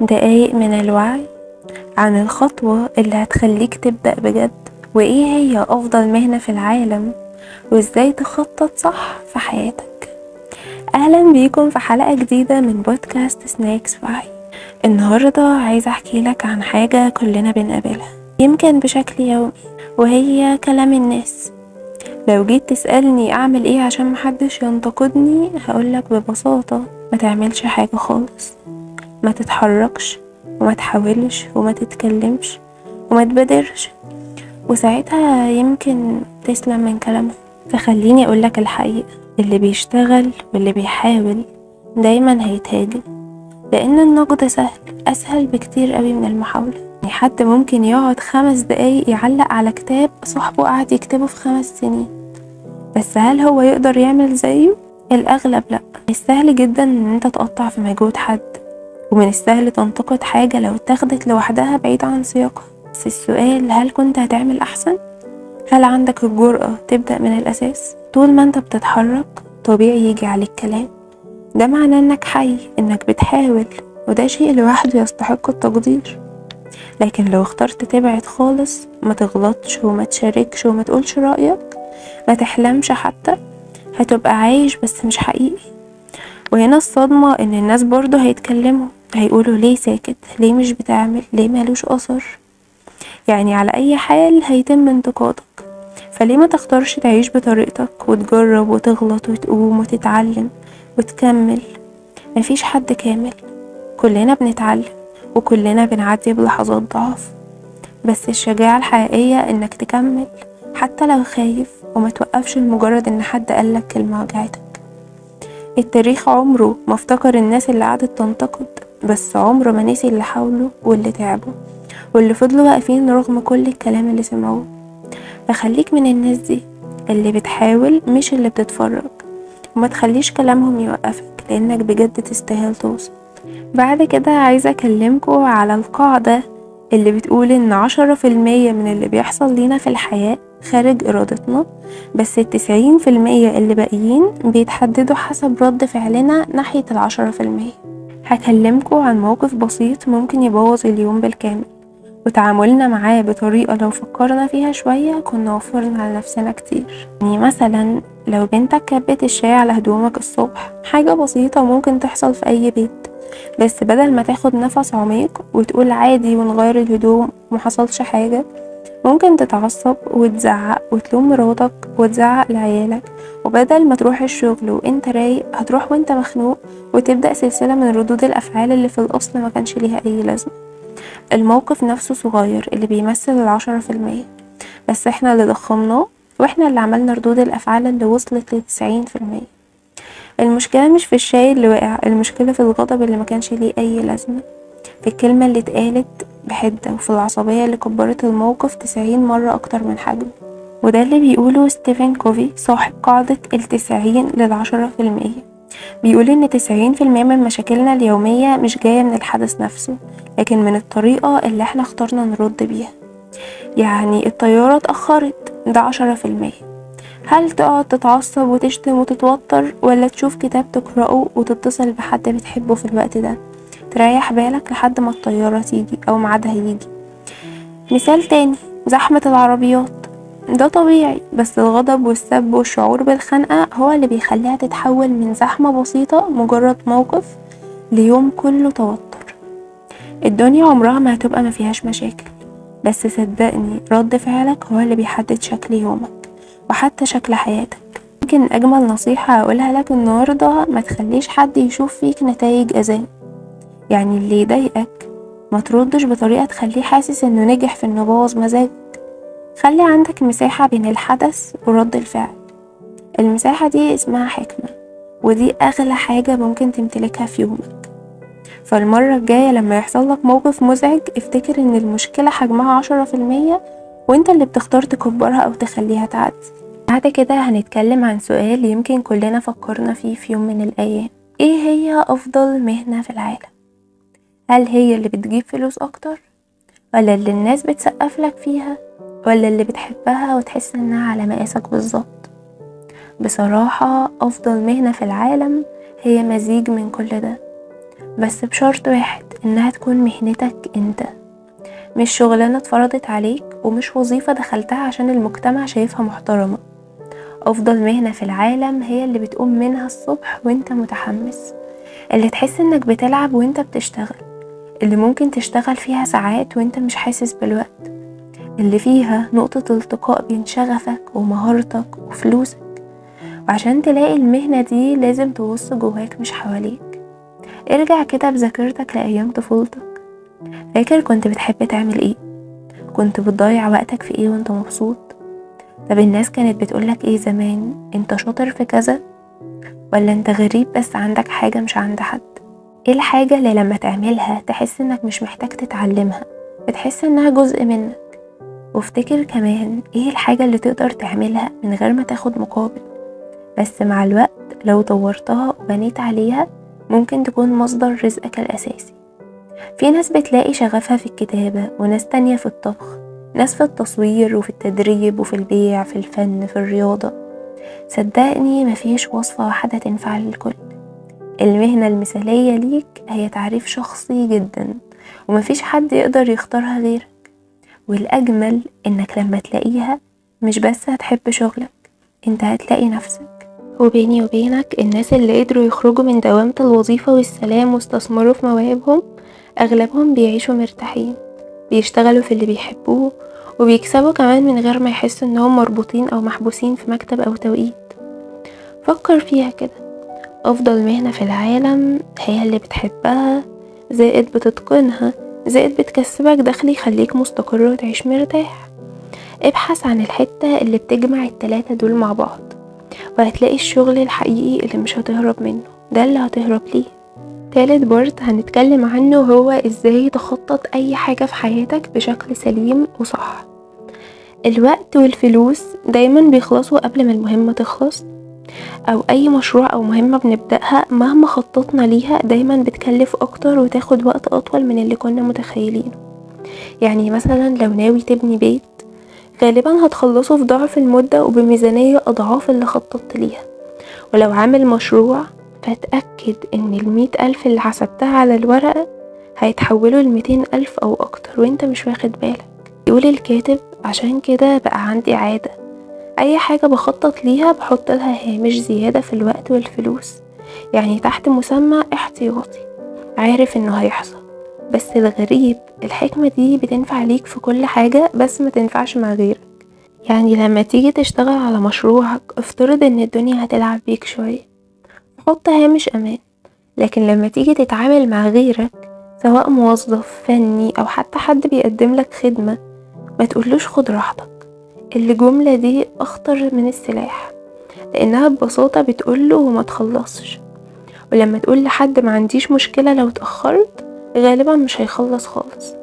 دقايق من الوعي عن الخطوة اللي هتخليك تبدأ بجد، وإيه هي أفضل مهنة في العالم، وإزاي تخطط صح في حياتك. أهلا بيكم في حلقة جديدة من بودكاست سناكس وعي. النهاردة عايزة أحكي لك عن حاجة كلنا بنقابلها يمكن بشكل يومي، وهي كلام الناس. لو جيت تسألني أعمل إيه عشان محدش ينتقدني، هقولك ببساطة ما تعملش حاجة خالص، ما تتحركش وما تحاولش وما تتكلمش وما تبادرش، وساعتها يمكن تسلم من كلامهم. فخليني أقولك الحقيقة، اللي بيشتغل واللي بيحاول دايما هيتهاجم، لأن النقد سهل، أسهل بكتير قوي من المحاولة. يعني حد ممكن يقعد 5 دقايق يعلق على كتاب صاحبه قاعد يكتبه في 5 سنين، بس هل هو يقدر يعمل زيه؟ الأغلب لأ. السهل جدا إن انت تقطع في مجهود حد، ومن السهل تنتقد حاجة لو اتاخدت لوحدها بعيد عن سياقها. بس السؤال، هل كنت هتعمل أحسن؟ هل عندك الجرأة تبدأ من الأساس؟ طول ما انت بتتحرك طبيعي يجي عليك كلام، ده معناه انك حي، انك بتحاول، وده شيء لوحده يستحق التقدير. لكن لو اخترت تبعد خالص، ما تغلطش وما تشاركش وما تقولش رأيك، ما تحلمش حتى، هتبقى عايش بس مش حقيقي. وهنا الصدمة، ان الناس برضو هيتكلموا، هيقولوا ليه ساكت، ليه مش بتعمل، ليه مالوش أثر. يعني على أي حال هيتم انتقادك، فليه ما تختارش تعيش بطريقتك وتجرب وتغلط وتقوم وتتعلم وتكمل. مفيش حد كامل، كلنا بنتعلم وكلنا بنعدي بلحظات ضعف، بس الشجاعة الحقيقية انك تكمل حتى لو خايف، وما توقفش لمجرد ان حد قالك كلمة وجعتك. التاريخ عمره ما افتكر الناس اللي قعدت تنتقد، بس عمره ما نسي اللي حاولوا واللي تعبوا واللي فضلوا واقفين رغم كل الكلام اللي سمعوه. فخليك من الناس دي، اللي بتحاول مش اللي بتتفرج، وما تخليش كلامهم يوقفك، لانك بجد تستاهل توصل. بعد كده عايزة اكلمكوا على القاعدة اللي بتقول ان 10% من اللي بيحصل لينا في الحياة خارج ارادتنا، بس 90% اللي باقيين بيتحددوا حسب رد فعلنا ناحية 10%. هكلمكوا عن موقف بسيط ممكن يبوظ اليوم بالكامل، وتعاملنا معاه بطريقة لو فكرنا فيها شوية كنا وفرنا على نفسنا كتير. يعني مثلا لو بنتك كبت الشاي على هدومك الصبح، حاجة بسيطة ممكن تحصل في أي بيت، بس بدل ما تاخد نفس عميق وتقول عادي ونغير الهدوم ومحصلش حاجة، ممكن تتعصب وتزعق وتلوم مراتك وتزعق لعيالك، وبدل ما تروح الشغل وانت رايق، هتروح وانت مخنوق، وتبدأ سلسلة من ردود الأفعال اللي في الأصل ما كانش ليها أي لازمة. الموقف نفسه صغير اللي بيمثل 10%، بس احنا اللي ضخمناه، واحنا اللي عملنا ردود الأفعال اللي وصلت ل90%. المشكلة مش في الشاي اللي وقع، المشكلة في الغضب اللي ما كانش ليه أي لازمة، في الكلمة اللي اتقالت بحدة، وفي العصبية اللي كبرت الموقف 90 مرة أكتر من حجمه. وده اللي بيقوله ستيفن كوفي، صاحب قاعدة 90 ل10%. بيقول إن 90% من مشاكلنا اليومية مش جاية من الحدث نفسه، لكن من الطريقة اللي احنا اخترنا نرد بيها. يعني الطيارة اتأخرت، ده 10%. هل تقعد تتعصب وتشتم وتتوتر، ولا تشوف كتاب تقرأه وتتصل بحد بتحبه في الوقت ده، تريح بالك لحد ما الطيارة تيجي أو ميعادها يجي؟ مثال تاني، زحمة العربيات، ده طبيعي، بس الغضب والسب والشعور بالخنقة هو اللي بيخليها تتحول من زحمة بسيطة مجرد موقف ليوم كله توتر. الدنيا عمرها ما هتبقى ما فيهاش مشاكل، بس صدقني رد فعلك هو اللي بيحدد شكل يومك وحتى شكل حياتك. يمكن أجمل نصيحة أقولها لك النهاردة، ما تخليش حد يشوف فيك نتائج أذاه. يعني اللي يضايقك ما تردش بطريقة تخليه حاسس إنه نجح في إنه بوظ مزاجك. خلي عندك مساحة بين الحدث ورد الفعل، المساحة دي اسمها حكمة، ودي أغلى حاجة ممكن تمتلكها في يومك. فالمرة الجاية لما يحصل لك موقف مزعج، افتكر إن المشكلة حجمها 10%، وانت اللي بتختار تكبرها أو تخليها تعدي. بعد كده هنتكلم عن سؤال يمكن كلنا فكرنا فيه في يوم من الأيام، ايه هي أفضل مهنة في العالم؟ هل هي اللي بتجيب فلوس أكتر، ولا اللي الناس بتسقف لك فيها، ولا اللي بتحبها وتحس إنها على مقاسك بالظبط؟ بصراحة أفضل مهنة في العالم هي مزيج من كل ده، بس بشرط واحد، إنها تكون مهنتك انت، مش شغلانة اتفرضت عليك ومش وظيفة دخلتها عشان المجتمع شايفها محترمة. أفضل مهنة في العالم هي اللي بتقوم منها الصبح وانت متحمس، اللي تحس انك بتلعب وانت بتشتغل، اللي ممكن تشتغل فيها ساعات وانت مش حاسس بالوقت، اللي فيها نقطة التقاء بين شغفك ومهارتك وفلوسك. وعشان تلاقي المهنة دي لازم تبص جواك مش حواليك. ارجع كده بذاكرتك لأيام طفولتك، فاكر كنت بتحب تعمل ايه؟ كنت بتضيع وقتك في ايه وانت مبسوط؟ طب الناس كانت بتقولك ايه زمان؟ انت شاطر في كذا، ولا انت غريب بس عندك حاجة مش عند حد؟ ايه الحاجة اللي لما تعملها تحس انك مش محتاج تتعلمها، بتحس انها جزء منك؟ وافتكر كمان ايه الحاجة اللي تقدر تعملها من غير ما تاخد مقابل، بس مع الوقت لو طورتها وبنيت عليها ممكن تكون مصدر رزقك الأساسي. في ناس بتلاقي شغفها في الكتابة، وناس تانية في الطبخ، ناس في التصوير وفي التدريب وفي البيع، في الفن، في الرياضة. صدقني مفيش وصفة واحدة تنفع للكل. المهنة المثالية ليك هي تعريف شخصي جدا، ومفيش حد يقدر يختارها غيرك. والأجمل إنك لما تلاقيها مش بس هتحب شغلك، انت هتلاقي نفسك. وبيني وبينك الناس اللي قدروا يخرجوا من دوامة الوظيفة والسلام واستثمروا في مواهبهم أغلبهم بيعيشوا مرتاحين، بيشتغلوا في اللي بيحبوه، وبيكسبوا كمان من غير ما يحسوا انهم مربوطين أو محبوسين في مكتب أو توقيت. فكر فيها كده، أفضل مهنة في العالم هي اللي بتحبها، زائد بتتقنها، زائد بتكسبك دخل يخليك مستقر وتعيش مرتاح. ابحث عن الحتة اللي بتجمع التلاتة دول مع بعض، وهتلاقي الشغل الحقيقي اللي مش هتهرب منه، ده اللي هتهرب ليه. تالت بارت هنتكلم عنه هو ازاي تخطط اي حاجة في حياتك بشكل سليم وصح. الوقت والفلوس دايما بيخلصوا قبل ما المهمة تخلص، او اي مشروع او مهمة بنبدأها مهما خططنا ليها دايما بتكلف اكتر وتاخد وقت اطول من اللي كنا متخيلينه. يعني مثلا لو ناوي تبني بيت غالبا هتخلصه في ضعف المدة وبميزانية أضعاف اللي خططت ليها. ولو عامل مشروع فتأكد ان 100,000 اللي حسبتها على الورقة هيتحولوا ل200,000 أو أكتر وانت مش واخد بالك. يقول الكاتب عشان كده بقى عندي عادة، أي حاجة بخطط ليها بحط لها هامش زيادة في الوقت والفلوس، يعني تحت مسمى احتياطي، عارف انه هيحصل. بس الغريب الحكمة دي بتنفع ليك في كل حاجة بس ما تنفعش مع غيرك. يعني لما تيجي تشتغل على مشروعك افترض ان الدنيا هتلعب بيك شوية، حط هامش امان. لكن لما تيجي تتعامل مع غيرك سواء موظف فني او حتى حد بيقدم لك خدمة ما تقولوش خد راحتك. الجملة دي اخطر من السلاح، لانها ببساطة بتقوله ما تخلصش. ولما تقول لحد ما عنديش مشكلة لو اتأخرت غالبا مش هيخلص خالص.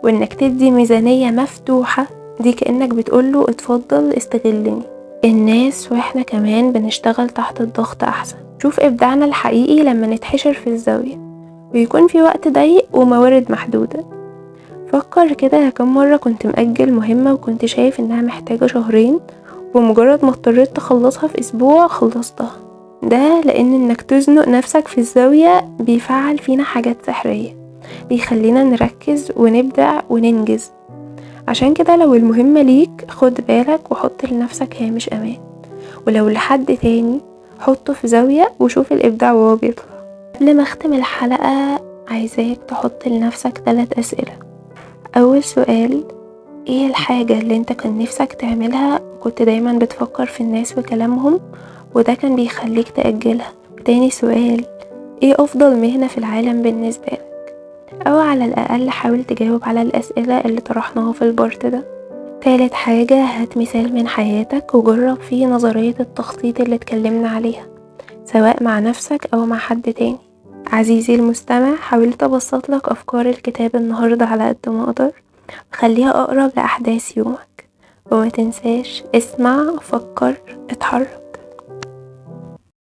وانك تدي ميزانية مفتوحة دي كأنك بتقوله اتفضل استغلني. الناس واحنا كمان بنشتغل تحت الضغط احسن. شوف ابداعنا الحقيقي لما نتحشر في الزاوية ويكون في وقت ضيق وموارد محدودة. فكر كده كم مرة كنت مأجل مهمة وكنت شايف انها محتاجة شهرين، ومجرد ما اضطريت تخلصها في اسبوع خلصتها. ده لان انك تزنق نفسك في الزاوية بيفعل فينا حاجات سحرية، بيخلينا نركز ونبدع وننجز. عشان كده لو المهمة ليك خد بالك وحط لنفسك هامش امان، ولو لحد تاني حطه في زاوية وشوف الابداع وهو بيطلع. قبل ما اختم الحلقة عايزاك تحط لنفسك 3 أسئلة. اول سؤال، ايه الحاجة اللي انت كان نفسك تعملها وكنت دايما بتفكر في الناس وكلامهم وده كان بيخليك تأجلها؟ تاني سؤال، ايه افضل مهنة في العالم بالنسبة لك؟ او على الاقل حاول تجاوب على الاسئلة اللي طرحناها في البارت ده. تالت حاجة، هات مثال من حياتك وجرب فيه نظرية التخطيط اللي اتكلمنا عليها سواء مع نفسك او مع حد تاني. عزيزي المستمع، حاولت ابسط لك افكار الكتاب النهاردة على قد ما اقدر، خليها اقرب لاحداث يومك. وما تنساش اسمع، فكر، اتحرك.